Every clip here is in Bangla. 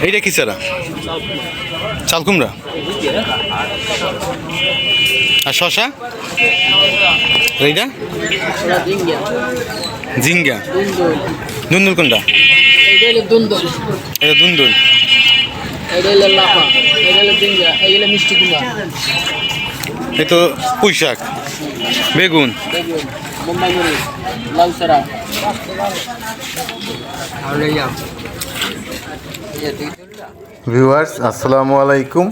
এইটা কি চারা? চাল কুমড়া। আর শশা? এইটা জিঙ্গা। দুন্দুল কোনটা? এটা দুন্দুল। এই তো পুঁই শাক, বেগুন, ভিউয়ার্স আসসালামু আলাইকুম।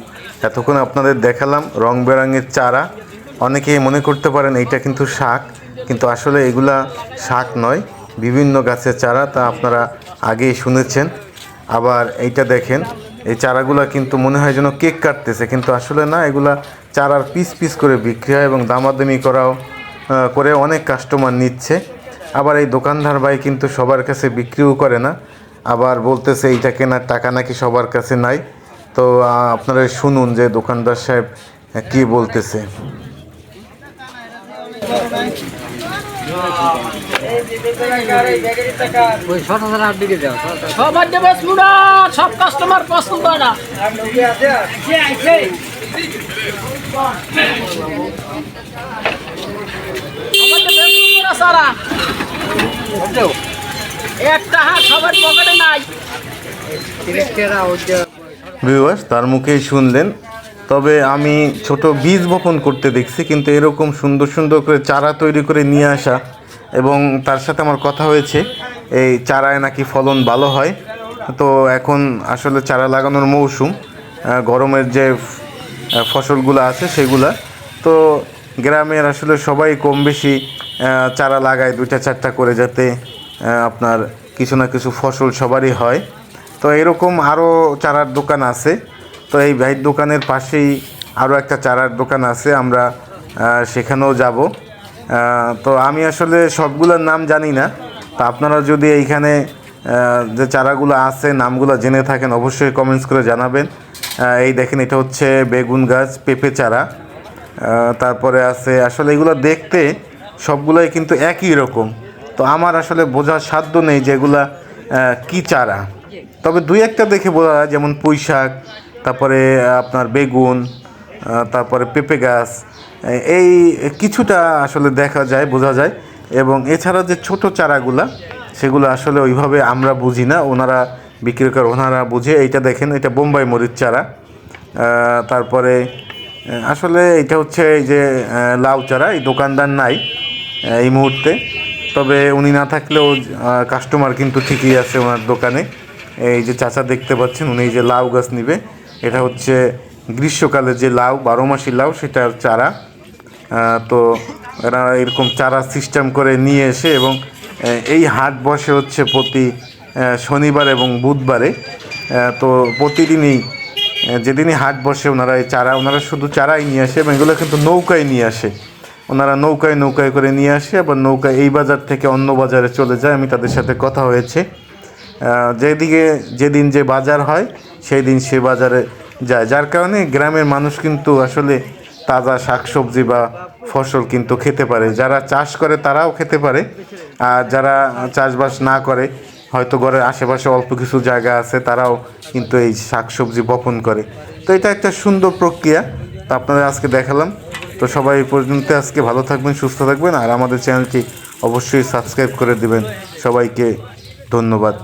এতক্ষণ আপনাদের দেখালাম রং বেরঙের চারা। অনেকেই মনে করতে পারেন এইটা কিন্তু শাক, কিন্তু আসলে এগুলা শাক নয়, বিভিন্ন গাছের চারা, তা আপনারা আগেই শুনেছেন। আবার এইটা দেখেন, এই চারাগুলা কিন্তু মনে হয় যেন কেক কাটতেছে, কিন্তু আসলে না, এগুলা চারার পিস পিস করে বিক্রি হয় এবং দামাদামি করে অনেক কাস্টমার নিচ্ছে। আবার এই দোকানদার ভাই কিন্তু সবার কাছে বিক্রিও করে না, আবার বলতেছে এইটা কেনার টাকা নাকি সবার কাছে নাই। তো আপনারা শুনুন যে দোকানদার সাহেব কি বলতেছে। সব কাস্টমার পছন্দ না। একটা হাত সবার পকেটে নাই। ভিউয়ার্স তার মুখেই শুনলেন। তবে আমি ছোট বীজ বপন করতে দেখছি, কিন্তু এরকম সুন্দর সুন্দর করে চারা তৈরি করে নিয়ে আসা, এবং তার সাথে আমার কথা হয়েছে এই চারায় নাকি ফলন ভালো হয়। তো এখন আসলে চারা লাগানোর মৌসুম, গরমের যে ফসলগুলো আছে সেগুলা, তো গ্রামের আসলে সবাই কম বেশি চারা লাগায় 2-4টা করে, যাতে আপনার কিছু না কিছু ফসল সবারই হয়। তো এরকম আরও চারার দোকান আছে। তো এই ভাইয়ের দোকানের পাশেই আরও একটা চারার দোকান আছে, আমরা সেখানেও যাব। তো আমি আসলে সবগুলোর নাম জানি না, তো আপনারা যদি এইখানে যে চারাগুলো আছে নামগুলো জেনে থাকেন অবশ্যই কমেন্টস করে জানাবেন। এই দেখেন, এটা হচ্ছে বেগুন গাছ, পেঁপে চারা, তারপরে আছে, আসলে এগুলো দেখতে সবগুলোই কিন্তু একই রকম, তো আমার আসলে বোঝার সাধ্য নেই যে এগুলা কী চারা। তবে 2-1টা দেখে বোঝা যায়, যেমন পুঁই শাক, তারপরে আপনার বেগুন, তারপরে পেঁপে গাছ, এই কিছুটা আসলে দেখা যায়, বোঝা যায়। এবং এছাড়া যে ছোট চারাগুলা, সেগুলো আসলে ওইভাবে আমরা বুঝি না, ওনারা বিক্রি করে, ওনারা বুঝে। এইটা দেখেন, এটা বোম্বাই মরিচ চারা। তারপরে আসলে এটা হচ্ছে এই যে লাউ চারা। এই দোকানদার নাই এই মুহূর্তে, তবে উনি না থাকলেও কাস্টমার কিন্তু ঠিকই আছে ওনার দোকানে। এই যে চাচা দেখতে পাচ্ছেন, উনি এই যে লাউ গাছ নিবে, এটা হচ্ছে গ্রীষ্মকালে যে লাউ, 12 মাসি লাউ, সেটার চারা। তো এরা এরকম চারা সিস্টেম করে নিয়ে এসে, এবং এই হাট বসে হচ্ছে প্রতি শনিবার এবং বুধবারে। তো প্রতিদিনই যেদিনই হাট বসে ওনারা এই চারা, ওনারা শুধু চারাই নিয়ে আসে, এবং এগুলো কিন্তু নৌকায় নিয়ে আসে, ওনারা নৌকায় করে নিয়ে আসে, আবার নৌকায় এই বাজার থেকে অন্য বাজারে চলে যায়। আমি তাদের সাথে কথা হয়েছে, যেদিন যে বাজার হয় সেই দিন সে বাজারে যায়, যার কারণে গ্রামের মানুষ কিন্তু আসলে তাজা শাকসবজি বা ফসল কিন্তু খেতে পারে। যারা চাষ করে তারাও খেতে পারে, আর যারা চাষবাস না করে, হয়তো ঘরের আশেপাশে অল্প কিছু জায়গা আছে, তারাও কিন্তু এই শাকসবজি বপন করে। তো এটা একটা সুন্দর প্রক্রিয়া, তো আপনাদের আজকে দেখালাম। তো সবাই এই পর্যন্ত, আজকে ভালো থাকবেন, সুস্থ থাকবেন, আর আমাদের চ্যানেলটি অবশ্যই সাবস্ক্রাইব করে দিবেন। সবাইকে ধন্যবাদ।